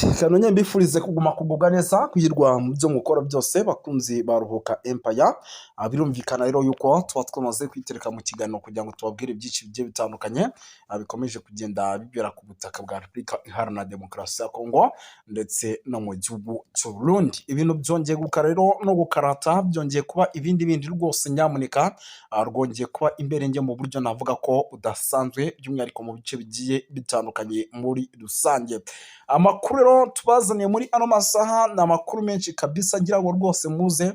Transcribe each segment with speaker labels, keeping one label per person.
Speaker 1: kanonye mbifurize kuguma kugubwa neza kuyirwa mu byo mukora byose bakunzi baruhuka Empire. Birumvikana rero yuko tuba twamaze kwitereka mu kiganiro kugira ngo tubabwire byinshi bigiye bitandukanye bikomeje kugenda bibera ku butaka bwa Repubulika Iharanira Demokarasi ya Kongo ndetse no mu gihugu cy'u Burundi. Ibintu byongeye gukara rero no gukarata, byongeye kuba ibindi rwose, nyamuneka rwongeye kuba imbere njye mu buryo navuga ko udasanzwe, by'umwihariko mu bice bigiye bitandukanye muri rusange. Amakuru rero tubazaniye muri ano masaha ni amakuru menshi kabisa, ngira ngo rwose muze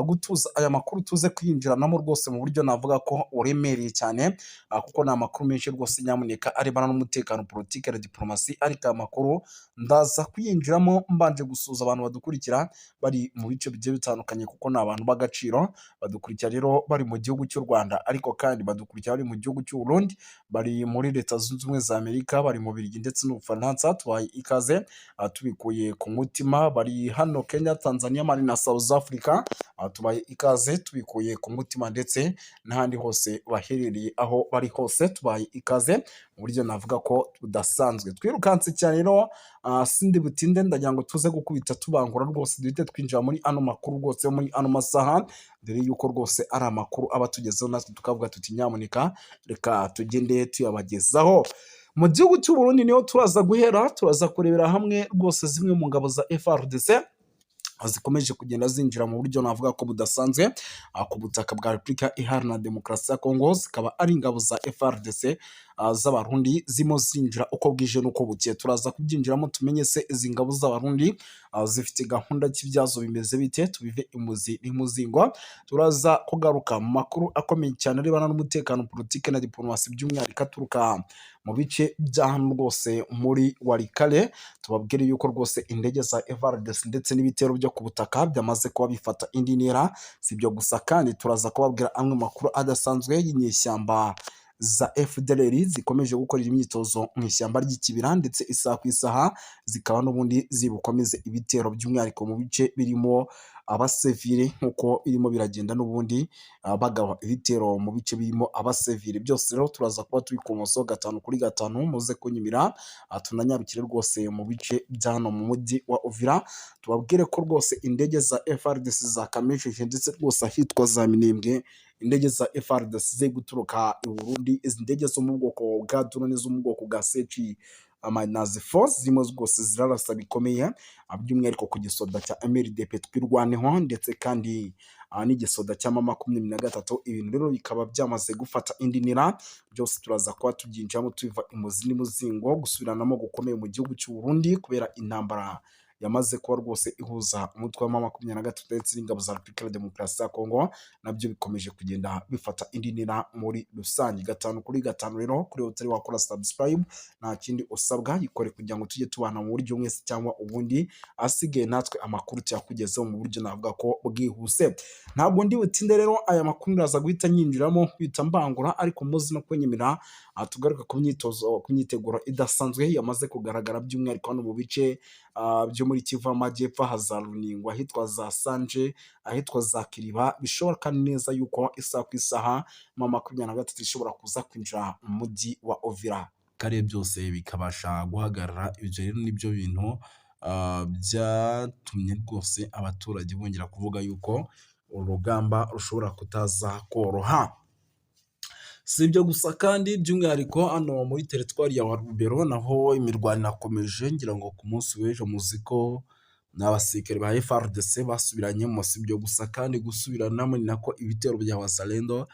Speaker 1: gutuza aya makuru tuze kwinjiranamo rwose mu buryo navuga ko uremereye cyane, kuko ni amakuru menshi rwose, nyamuneka arebana n'umutekano, politike na diplomasi. Ariko aya makuru ndaza kuyinjiramo mbanje gusuza abantu badukurikira bari mu bice bigiye bitandukanye, kuko ni abantu b'agaciro. Badukurikira rero bari mu gihugu cy'u Rwanda, ariko kandi badukurikira bari mu gihugu cy'u Burundi, bari muri Leta Zunze Ubumwe za Amerika, bari mu Bubiligi ndetse n'Ubufaransa. Tubaye ikaze tubikuye ku mutima. Bari hano Kenya, Tanzania, Mali na South Africa, tubaye ikaze tubikuye ku mutima, ndetse n'ahandi hose baherereye, aho bari hose tubaye ikaze mu buryo navuga ko budasanzwe. Twirukanse cyane rero, sindi butinde, ndagira ngo tuze gukubita tubangura rwose, duhite twinjira muri ano makuru rwose muri ano masaha, dore yuko rwose ari amakuru aba tugezeho, natwe tukavuga tuti nyamuneka reka tugende tuyabagezaho. Mu gihugu cy'u Burundi niho turaza guhera, turaza kurebera hamwe rwose zimwe mu ngabo za FARDC zikomeje kugenda zinjira mu buryo navuga ko budasanzwe ku butaka bwa Repubulika Iharanira Demokarasi ya Kongo. Zikaba ari ingabo za FARDC z'abarundi zimo zinjira uko bwije n'uko bukeye. Turaza kubyinjiramo tumenye se izi ngabo z'abarundi zifite gahunda y'ibyazo bimeze bite, tubive imuzi n'imuzingwa. Turaza kugaruka mu makuru akomeye cyane arebana n'umutekano, politike na diplomasi, by'umwihariko aturuka mu bice bya hano rwose muri Walikale. Tubabwire yuko rwose indege za FARDC ndetse n'ibitero byo ku butaka byamaze kuba bifata indi ntera. Si ibyo gusa kandi turaza kubabwira amwe makuru adasanzwe y'inyeshyamba za FDLR zikomeje gukorera imyitozo mu ishyamba ry'ikibira, ndetse isaha ku isaha zikaba n'ubundi zibukomeze ibitero, by'umwihariko mu bice birimo abasivile, nk'uko birimo biragenda n'ubundi bagaba ibitero mu bice birimo abasivile. Byose rero turaza kuba turi ku muso 5 kuri 5, muze kunyimira tunanyarukire rwose mu bice bya hano mu mujyi wa Uvira. Tubabwire ko rwose indege za FARDC zakamesheje, ndetse rwose ahitwa za Minembwe indege za FARDC ziri guturuka i Burundi. Izi ndege zo mu bwoko bwa drone zo mu bwoko bwa Sechi Amanazi Force zirimo rwose zirarasa bikomeye, by'umwihariko ku gisoda cya MLDP twirwaneho, ndetse kandi n'igisoda cya M23. Ibintu rero bikaba byamaze gufata indi ntera. Byose turaza kuba tubyinjiramo tubiva imuzi n'umuzingo, gusubiranamo gukomeye mu gihugu cy'u Burundi kubera intambara yamaze kuba rwose ihuza umutwe wa M23 ndetse n'ingabo za Repubulika ya Demokarasi ya Kongo. Nabyo bikomeje kugenda bifata indi ntera muri rusange. 5 kuri 5 rero, kuri utari wakora subscribe nta kindi usabwa, yikore kugira ngo tujye tubana mu buryo mwese cyangwa ubundi, asigaye natwe amakuru tuyakugezeho mu buryo navuga ko bwihuse. Ntabwo ndi butinde rero, aya makuru ndaza guhita nyinjiramo kwita mbangura, ariko muzi no kwenyemera tugaruka ku myitozo, ku myiteguro idasanzwe yamaze kugaragara, by'umwihariko hano mu bice byo muri Kivu Amajyepfo, haza Runingwa, ahitwa za Sanje, ahitwa za Kiriba. Bishoboka neza yuko isaha ku isaha M23 ishobora kuza kwinjira mu mujyi wa Uvira, kare byose bikabasha guhagarara. Ibyo rero nibyo bintu byatumye rwose abaturage bongera kuvuga yuko urugamba rushobora kutaza koroha. Si ibyo gusa kandi, by'umwihariko hano muri teritwari ya Rubero naho imirwano irakomeje. Ngira ngo ku munsi w'ejo muziko n'abasirikare ba FARDC basubiranyemo. Si ibyo gusa kandi, gusubiranamo ni nako ibitero bya Wazalendo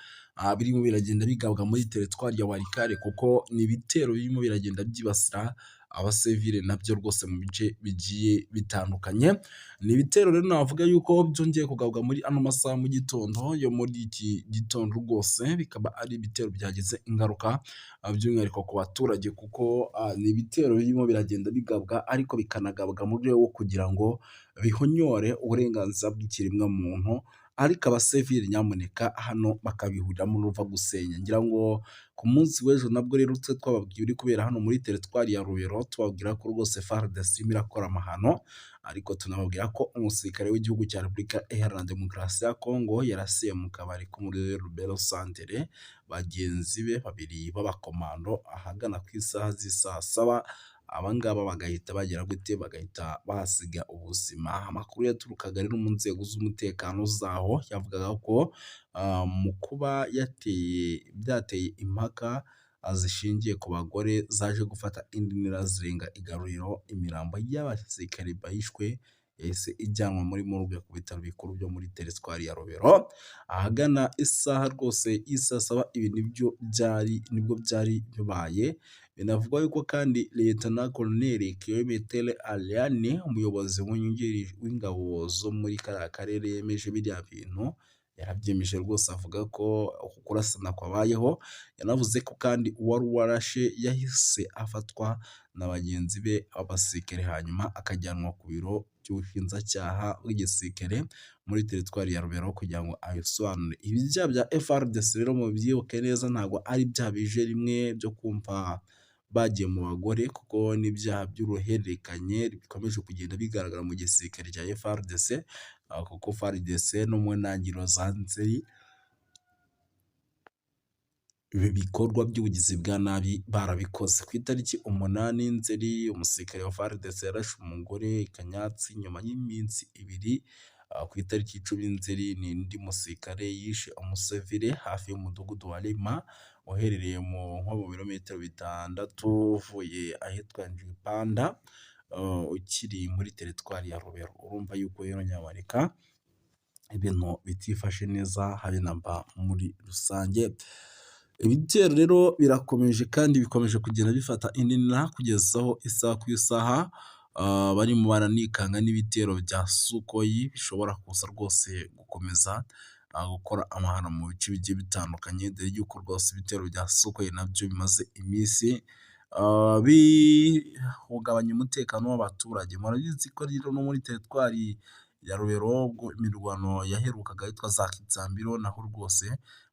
Speaker 1: birimo biragenda bigabwa muri teritwari ya Walikale, kuko ni ibitero birimo biragenda byibasira abasivile nabyo rwose mu bice bigiye bitandukanye. Ni ibitero rero navuga yuko byongeye kugabwa muri ano masaha mu gitondo yo muri iki gitondo rwose, bikaba ari ibitero byagize ingaruka by'umwihariko ku baturage, kuko ni ibitero birimo biragenda bigabwa, ariko bikanagabwa mu rwego rwo kugira ngo bihonyore uburenganzira bw'ikiremwa muntu. Ariko abasivile nyamuneka hano bakabihuriramo n'uva gusenya. Ngira ngo ku munsi w'ejo nabwo rero twe twababwiye uri kubera hano muri teritwari ya Rubero, tubabwira ko rwose FARDC irimo irakora amahano, ariko tunababwira ko umusirikare w'igihugu cya Repubulika Iharanira Demokarasi ya Kongo yarasiye mu kabari ko muri Rubero Centre bagenzi be babiri b'abakomando ahagana ku isaha z'isaa 7 abangaba bagahita bagira gute, bagahita bahasiga ubuzima. Amakuru yaturukaga rero mu nzego z'umutekano zaho yavugaga ko mu kuba byateye impaka zishingiye ku bagore zaje gufata indi ntera zirenga igaruriro, imirambo y'abasirikare bahishwe yahise ijyanwa muri morgue ku bitaro bikuru byo muri teritwari ya Robero, ahagana isaha rwose y'isaa saba ibi nibwo byari bibaye. Binavugwa yuko kandi Lieutenant Colonel Kiyometele Aliane, umuyobozi wungirije w'ingabo zo muri kariya karere, yemeje biriya bintu. Yarabyemeje rwose avuga ko uku kurasana kwabayeho, yanavuze ko kandi uwari warashe yahise afatwa na bagenzi be abasirikare, hanyuma akajyanwa ku biro by'ubushinjacyaha bw'igisirikare muri teritwari ya Rubero kugira ngo abisobanure. Ibi byaha bya FARDC rero mubyibuke neza, ntabwo ari byaha bije rimwe byo kumva bagiye mu bagore, kuko n'ibyaha by'uruhererekanye bikomeje kugenda bigaragara mu gisirikare cya FARDC, kuko FARDC no mu ntangiriro za Nzeri ibi bikorwa by'ubugizi bwa nabi barabikoze. Ku itariki 8 Nzeri umusirikare wa FARDC yarashe umugore Kanyatsi, nyuma y'iminsi ibiri ku itariki 10 Nzeri n'indi musirikare yishe umusivile hafi y'umudugudu wa Lima uherereye nko mu birometero 6 uvuye ahitwa Njipanda, ukiri muri teritwari ya Rubero. Urumva yuko rero Nyamarika ibintu bitifashe neza habe namba muri rusange. Ibitero rero birakomeje kandi bikomeje kugenda bifata indi ntera kugeza aho isaha ku isaha barimo baranikanga n'ibitero bya Sukoyi bishobora kuza rwose gukomeza gukora amahano mu bice bigiye bitandukanye, dore yuko rwose ibitero bya Sukoyi nabyo bimaze iminsi bihungabanya umutekano w'abaturage. Murabizi ko rero no muri teritwari ya Rubero ubwo imirwano yaherukaga yitwa za Kitsambiro, naho rwose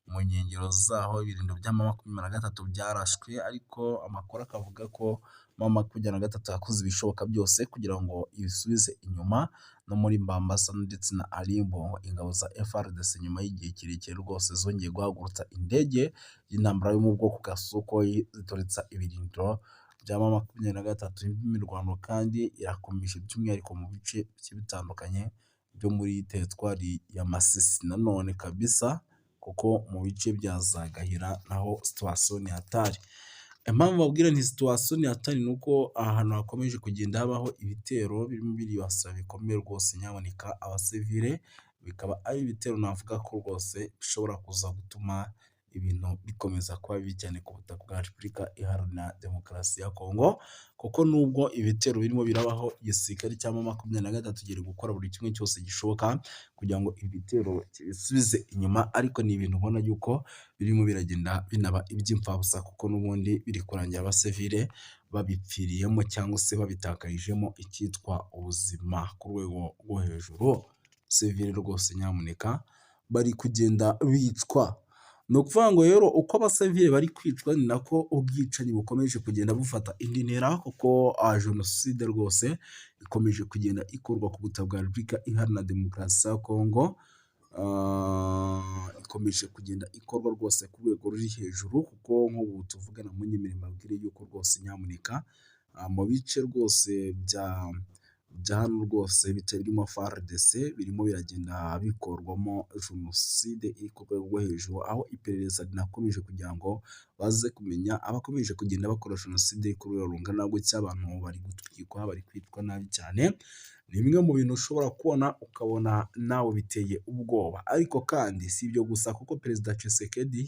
Speaker 1: mu nkengero zaho ibirindo bya M23 byarashwe, ariko amakuru akavuga ko M23 yakoze ibishoboka byose kugira ngo ibisubize inyuma. No muri Mbambasa ndetse na Alimbo ingabo za FARDC nyuma y'igihe kirekire rwose zongeye guhagurutsa indege y'intambara yo mu bwoko bwa Sukoyi zitoretsa ibirindiro bya M23. Imirwano kandi irakomeje by'umwihariko mu bice bitandukanye byo muri teritwari ya Masisi nanone kabisa, kuko mu bice bya Zagahira naho situation ni hatari. Impamvu babwira nti situation ni hatari ni uko ahantu hakomeje kugenda habaho ibitero birimo biribasira bikomeye rwose Nyamuneka abasivile, bikaba ari ibitero navuga ko rwose bishobora kuza gutuma ibintu bikomeza kuba bibi cyane ku butaka bwa Repubulika Iharanira Demokarasi ya Kongo, kuko nubwo ibitero birimo birabaho igisirikare cya M23 kiri gukora buri kimwe cyose gishoboka kugira ngo ibitero bisubize inyuma, ariko ni ibintu ubona yuko birimo biragenda binaba iby'imfabusa, kuko n'ubundi biri kurangira abasivile babipfiriyemo cyangwa se babitakarijemo icyitwa ubuzima ku rwego rwo hejuru. Sivile rwose Nyamuneka bari kugenda bicwa. Ni ukuvuga ngo rero uko abasivile bari kwicwa ni nako ubwicanyi bukomeje kugenda bufata indi ntera, kuko jenoside rwose ikomeje kugenda ikorwa ku butaka bwa Repubulika Iharanira Demokarasi ya Kongo, ikomeje kugenda ikorwa rwose ku rwego ruri hejuru, kuko nk'ubu tuvugana mu nyemerere mbabwire yuko rwose Nyamuneka mu bice rwose bya hano rwose bice birimo FARDC birimo biragenda bikorwamo jenoside iri ku rwego rwo hejuru, aho iperereza rinakomeje kugira ngo baze kumenya abakomeje kugenda bakora jenoside ku rwego rungana gutya. Abantu bari gutwikwa, bari kwitwa nabi cyane. Ni bimwe mu bintu ushobora kubona ukabona nawe biteye ubwoba, ariko kandi si ibyo gusa, kuko Perezida Tshisekedi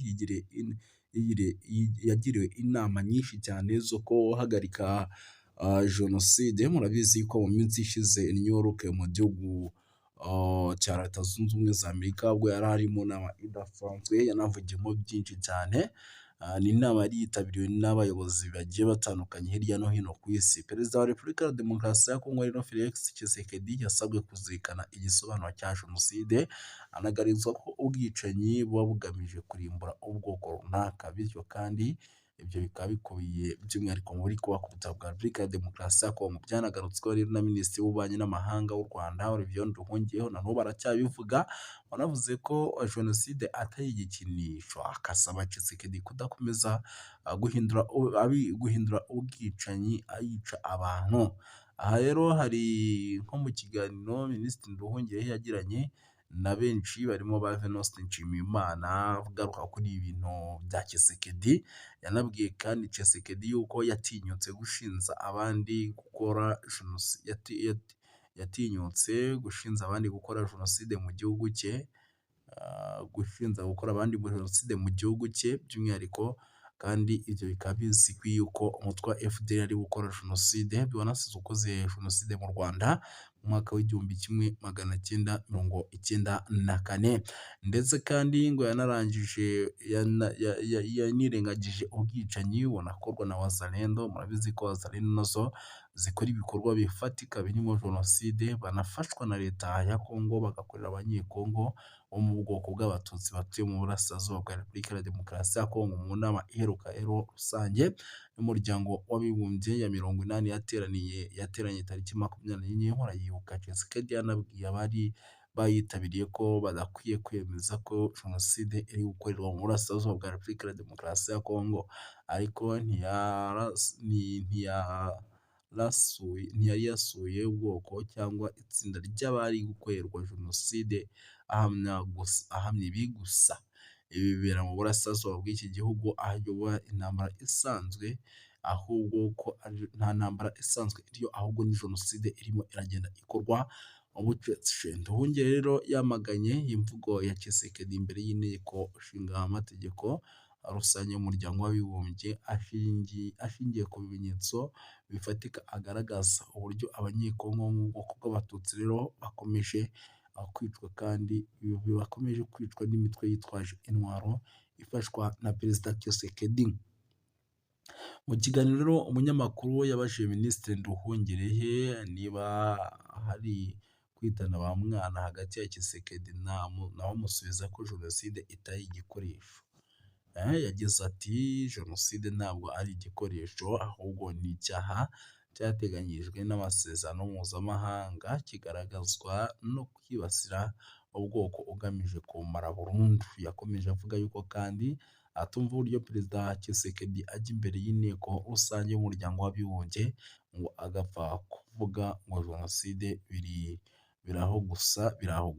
Speaker 1: yagiriwe inama nyinshi cyane zo guhagarika jenoside. Murabizi ko mu minsi ishize New York mu gihugu cya Leta Zunze Ubumwe za Amerika, ubwo yari ari mu nama idasanzwe yanavugiyemo byinshi cyane. Ni inama yari yitabiriwe n'abayobozi bagiye batandukanye hirya no hino ku isi. Perezida wa Repubulika ya Demokarasi ya Kongo rero Felix Tshisekedi yasabwe kuzirikana igisobanuro cya jenoside, anagarizwa ko ubwicanyi buba bugamije kurimbura ubwoko runaka, bityo kandi ibyo bikaba bikubiye by'umwihariko muri kuba ku butaka bwa Repubulika ya Demokarasi ya Kongo. Byanagarutsweho rero na Minisitiri w'Ububanyi n'Amahanga w'u Rwanda Olivier Nduhungirehe, na n'ubu baracyabivuga, wanavuze ko Jenoside atari igikinisho, akasaba Tshisekedi kudakomeza guhindura ubwicanyi ayica abantu. Aha rero hari nko mu kiganiro Minisitiri Nduhungirehe yagiranye na benshi barimo ba Venuste Nshimiyimana, agaruka kuri ibi bintu bya Tshisekedi. Yanabwiye kandi Tshisekedi yuko yatinyutse gushinja abandi gukora yatinyutse gushinja abandi gukora jenoside mu gihugu cye, gushinja gukora abandi jenoside mu gihugu cye by'umwihariko, kandi ibyo bikaba bizwi yuko umutwe wa FDL ari gukora jenoside, wanasize ukoze jenoside mu Rwanda mu mwaka w'igihumbi kimwe magana cyenda mirongo icyenda na kane, ndetse kandi ngo yanirengagije ubwicanyi bunakorwa na Wazalendo. Murabizi ko Wazalendo nazo zikora ibikorwa bifatika birimo jenoside, banafashwa na leta ya Kongo bagakorera abanyekongo bo mu bwoko bw'abatutsi batuye mu burasirazuba bwa Repubulika ya Demokarasi ya Kongo. Mu nama iheruka rusange y'umuryango w'abibumbye ya 80 yateranye tariki 24 murayibuka, Tshisekedi yanabwiye abari bayitabiriye ko badakwiye kwemeza ko jenoside iri gukorerwa mu burasirazuba bwa Repubulika ya Demokarasi ya Kongo, ariko ntiyari yasuye ubwoko cyangwa itsinda ry'abari gukorerwa jenoside, ahamya ibi gusa. Ibi bibera mu burasirazuba bw'iki gihugu ahayoboye intambara isanzwe, ahubwo ko nta ntambara isanzwe iriyo, ahubwo ni jenoside irimo iragenda ikorwa mu bucece. Nduhungirehe rero yamaganye imvugo ya Tshisekedi imbere y'inteko ishinga amategeko rusange y'umuryango w'abibumbye, ashingiye ku bimenyetso bifatika agaragaza uburyo abanyekongo bo mu bwoko bw'abatutsi rero bakomeje kwicwa, kandi bakomeje kwicwa n'imitwe yitwaje intwaro ifashwa na Perezida Tshisekedi. Mu kiganiro umunyamakuru yabajije Minisitiri Nduhungirehe niba hari kwitana ba mwana hagati ya Tshisekedi nawe amusubiza ko jenoside itari igikoresho. Yagize ati jenoside ntabwo ari igikoresho, ahubwo ni icyaha cyateganyijwe n'amasezerano mpuzamahanga, kigaragazwa no kwibasira ubwoko ugamije kumara burundu. Yakomeje avuga yuko kandi atumva uburyo Perezida Tshisekedi ajya imbere y'inteko rusange y'umuryango w'abibumbye ngo agapfa kuvuga ngo jenoside biraho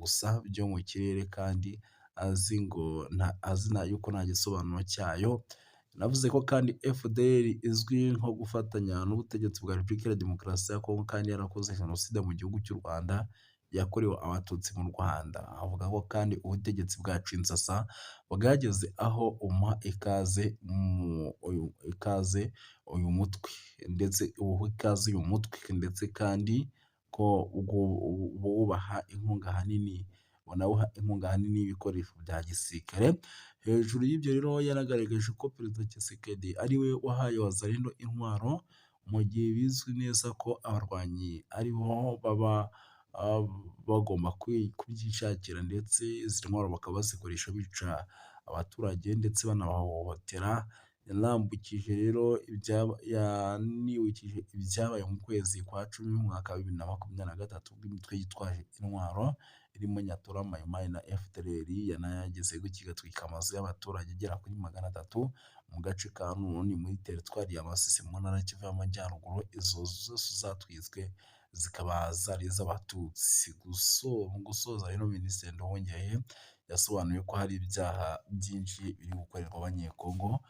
Speaker 1: gusa byo mu kirere, kandi azi yuko nta gisobanuro cyayo. Navuze ko kandi FDL izwi nko gufatanya n'ubutegetsi bwa Repubulika ya Demokarasi ya Kongo, kandi yarakoze jenoside mu gihugu cy'u Rwanda yakorewe abatutsi mu Rwanda. Avuga ko kandi ubutegetsi bwa Kinshasa bwageze aho umuha ikaze uyu mutwe, ndetse ndetse kandi ko bubaha inkunga ahanini y'ibikoresho bya gisirikare. Hejuru y'ibyo rero yanagaragaje ko Perezida Tshisekedi ari we wahaye Wazalendo intwaro, mu gihe bizwi neza ko abarwanyi ari bo baba bagomba kubyishakira, ndetse izi ntwaro bakaba bazikoresha bica abaturage ndetse banabahohotera. Yanibukije ibyabaye mu kwezi kwa 10 mu mwaka wa 2023 bw'imitwe yitwaje intwaro irimo Nyatura, Mai Mai na FDLR yanageze kigatwika amazu y'abaturage agera kuri 300 mu gace ka Nuni muri teritwari ya Masisi mu ntara y'Kivu y'Amajyaruguru. Izo zose zatwitswe zikaba zari iz'abatutsi. Mu gusoza rero Minisitiri Nduhungirehe yasobanuye ko hari ibyaha byinshi biri gukorerwa abanyekongo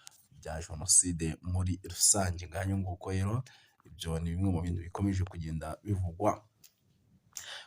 Speaker 1: bya jenoside muri rusange. Ngayo nguko rero ibyo ni bimwe mu bintu bikomeje kugenda bivugwa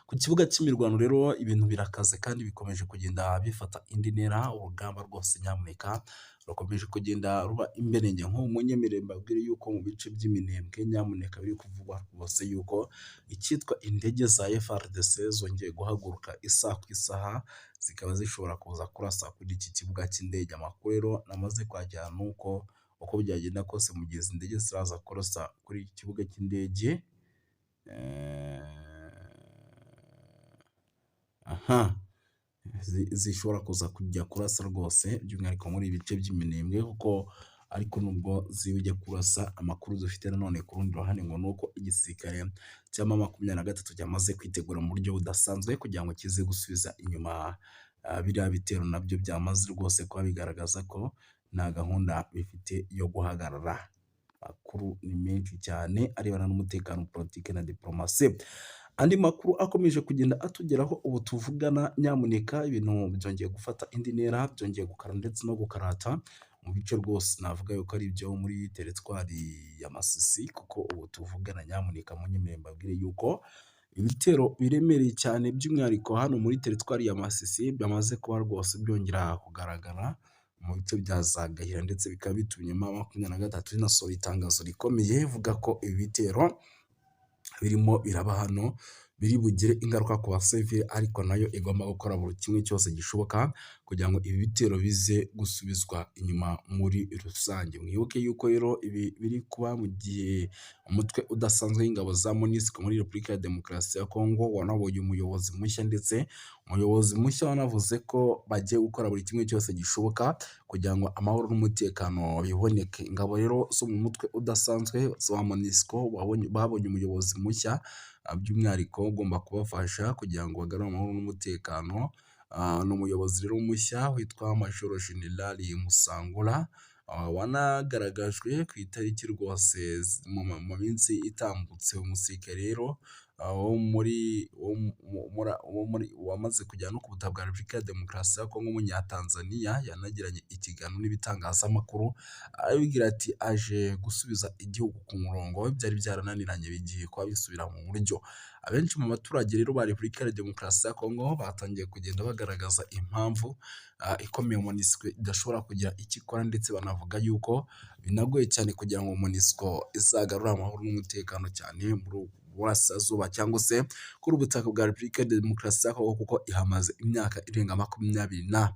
Speaker 1: ku kibuga cy'imirwano. Rero ibintu birakaze kandi bikomeje kugenda bifata indi ntera. Urugamba rwose nyamuneka rukomeje kugenda ruba imberenge. Nk'umunyemerere mbabwire yuko mu bice by'iminembwe nyamuneka biri kuvugwa rwose yuko icyitwa indege za FARDC zongeye guhaguruka isaha ku isaha, zikaba zishobora kuza kurasa kuri iki kibuga cy'indege. Amakuru rero namaze kwakira nuko uko byagenda kose mu gihe izi ndege ziraza kurasa kuri iki kibuga cy'indege, zishobora kuza kujya kurasa rwose by'umwihariko muri ibi bice by'iminembwe, kuko ariko nubwo zijya kurasa, amakuru dufite nanone ku rundi ruhande ngo ni uko igisirikare cya M23 cyamaze kwitegura mu buryo budasanzwe kugira ngo kize gusubiza inyuma biriya bitero nabyo byamaze rwose kuba bigaragaza ko nta gahunda bifite yo guhagarara. Amakuru ni menshi cyane arebana n'umutekano, politiki na diplomasi. Andi makuru akomeje kugenda atugeraho ubu tuvugana, nyamuneka ibintu byongeye gufata indi ntera, byongeye gukara ndetse no gukarata mu bice rwose navuga yuko ari ibyo muri teritwari ya Masisi, kuko ubu tuvugana nyamuneka munyemerere mbabwire yuko ibitero biremereye cyane by'umwihariko hano muri teritwari ya Masisi byamaze kuba rwose byongera kugaragara mu bice bya za Gahira, ndetse bikaba bitumye M23 inasohora itangazo rikomeye ivuga ko ibi bitero birimo biraba hano biri bugire ingaruka ku basivili, ariko nayo igomba gukora buri kimwe cyose gishoboka kugira ngo ibi bitero bize gusubizwa inyuma muri rusange. Mwibuke yuko rero ibi biri kuba mu gihe umutwe udasanzwe w'ingabo za MONUSCO muri Repubulika ya Demokarasi ya Kongo wanabonye umuyobozi mushya, ndetse umuyobozi mushya wanavuze ko bagiye gukora buri kimwe cyose gishoboka kugira ngo amahoro n'umutekano biboneke. Ingabo rero zo mu mutwe udasanzwe za MONUSCO babonye umuyobozi mushya, by'umwihariko ugomba kubafasha kugira ngo bagarure amahoro n'umutekano. Ni umuyobozi rero mushya witwa Major General Musangula, wanagaragajwe ku itariki rwose mu minsi itambutse. Umusirikare rero wamaze kujya no ku butaka bwa Repubulika ya Demokarasi ya Kongo w'umunyatanzaniya, yanagiranye ikiganiro n'ibitangazamakuru abibwira ati aje gusubiza igihugu ku murongo, byari byarananiranye bigiye kuba bisubira mu buryo. Abenshi mu baturage rero ba Repubulika ya Demokarasi ya Kongo batangiye kugenda bagaragaza impamvu ikomeye MONUSCO idashobora kugira icyo ikora, ndetse banavuga yuko binagoye cyane kugira ngo MONUSCO izagarure amahoro n'umutekano cyane muri burasirazuba cyangwa se kuri ubutaka bwa Repubulika ya Demokarasi ya Kongo, kuko ihamaze imyaka irenga 20.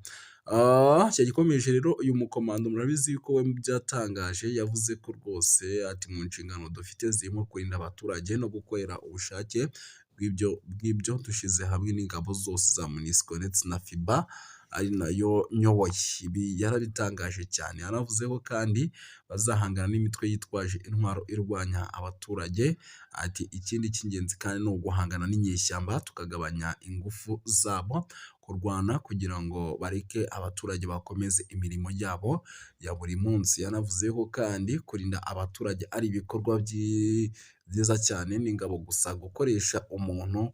Speaker 1: Gikomeje rero, uyu mukomando murabizi yuko we byatangaje yavuze ko rwose ati mu nshingano dufite zirimo kurinda abaturage no gukorera ubushake bw'ibyo dushyize hamwe n'ingabo zose za MONUSCO ndetse na FIBA ari nayo nyoboye. Ibi yarabitangaje cyane, yanavuze ko kandi bazahangana n'imitwe yitwaje intwaro irwanya abaturage. Ati ikindi cy'ingenzi kandi ni uguhangana n'inyeshyamba tukagabanya ingufu zabo kurwana kugira ngo bareke abaturage bakomeze imirimo yabo ya buri munsi. Yanavuze ko kandi kurinda abaturage ari ibikorwa byiza cyane n'ingabo gusa, gukoresha umuntu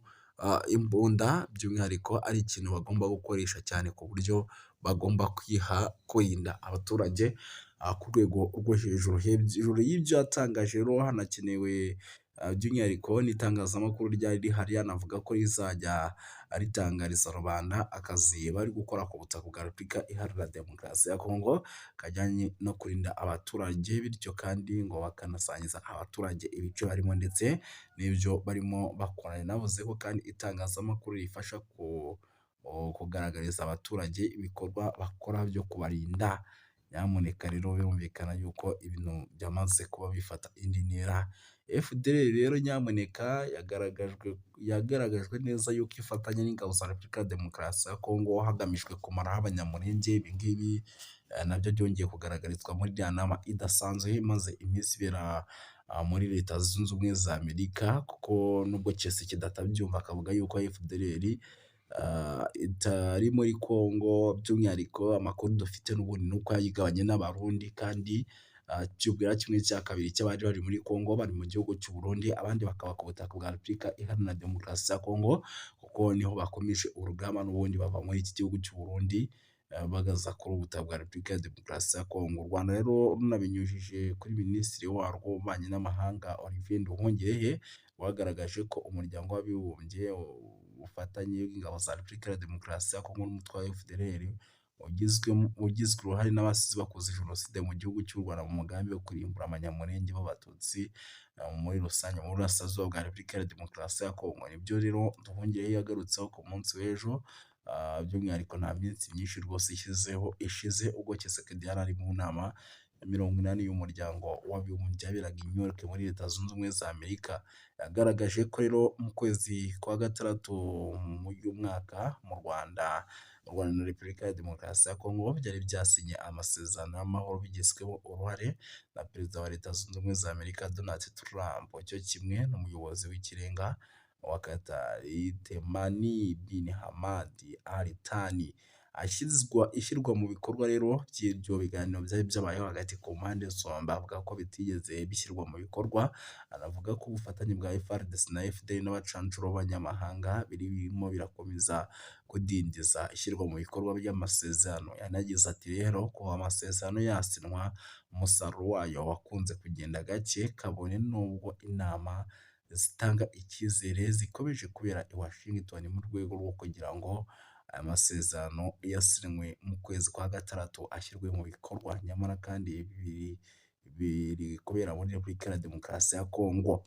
Speaker 1: imbunda by'umwihariko ari ikintu bagomba gukoresha cyane, ku buryo bagomba kurinda abaturage ku rwego rwo hejuru. Hejuru y'ibyo yatangaje rero hanakenewe by'umwihariko n'itangazamakuru ryari rihari, yanavuga ko rizajya ritangariza rubanda akazi bari gukora ku butaka bwa Repubulika Iharanira Demokarasi ya Kongo kajyanye no kurinda abaturage, bityo kandi ngo bakanasangiza abaturage ibice barimo ndetse n'ibyo barimo bakora. Navuze ko kandi itangazamakuru rifasha kugaragariza abaturage ibikorwa bakora byo kubarinda. Nyamuneka rero birumvikana yuko ibintu byamaze kuba bifata indi ntera. FDLR rero nyamuneka yagaragajwe neza yuko ifatanya n'ingabo za Repubulika ya Demokarasi ya Kongo hagamijwe kumaraho abanyamulenge. Ibi ngibi nabyo byongeye kugaragarizwa muri iriya nama idasanzwe imaze iminsi ibera muri Leta Zunze Ubumwe za Amerika, kuko nubwo Tshisekedi atabyumva akavuga yuko FDLR itari muri Kongo. By'umwihariko amakuru dufite n'ubundi ni uko yayigabanye n'Abarundi, kandi byubwira kimwe cya kabiri cy'abari bari muri Kongo bari mu gihugu cy'u Burundi, abandi bakaba ku butaka bwa Repubulika Iharanira Demokarasi ya Kongo, kuko niho bakomeje urugamba n'ubundi bava muri iki gihugu cy'u Burundi bagaza kuri ubutaka bwa Repubulika ya Demokarasi ya Kongo. U Rwanda rero runabinyujije kuri Minisitiri warwo w'Ububanyi n'Amahanga Olivier Nduhungirehe, wagaragaje ko umuryango w'abibumbye ubufatanye bw'ingabo za Repubulika ya Demokarasi ya Kongo n'umutwe wa FDLR ugizwe uruhare n'abasize bakoze jenoside mu gihugu cy'u Rwanda mu mugambi wo kurimbura abanyamulenge b'abatutsi muri rusange mu burasirazuba bwa Repubulika ya Demokarasi ya Kongo. Nibyo rero Nduhungirehe yagarutseho ku munsi w'ejo, by'umwihariko nta minsi myinshi rwose ishize ubwo Tshisekedi yari ari mu nama mirongo inani y'umuryango w'abibumbye yaberaga i New York muri Leta Zunze Ubumwe za Amerika, yagaragaje ko rero mu kwezi kwa gatandatu uyu mwaka mu Rwanda na Repubulika ya Demokarasi ya Kongo byari byasinye amasezerano y'amahoro bigizwemo uruhare na Perezida wa Leta Zunze Ubumwe za Amerika Donald Trump, cyo kimwe n'umuyobozi w'ikirenga wa Qatar Temani bin Hamad Al Thani. Ishyirwa mu bikorwa rero by'ibyo biganiro byari byabayeho hagati ku mpande zombi, avuga ko bitigeze bishyirwa mu bikorwa. Anavuga ko ubufatanye bwa FARDC na FDL n'abacancuro b'abanyamahanga birimo birakomeza kudindiza ishyirwa mu bikorwa by'amasezerano. Yanagize ati rero ko amasezerano yasinwa, umusaruro wayo wakunze kugenda gake kabone nubwo inama zitanga icyizere zikomeje kubera i Washington mu rwego rwo kugira ngo aya masezerano yasinywe mu kwezi kwa gatandatu ashyirwe mu bikorwa, nyamara kandi biri kubera muri Repubulika ya Demokarasi ya Kongo.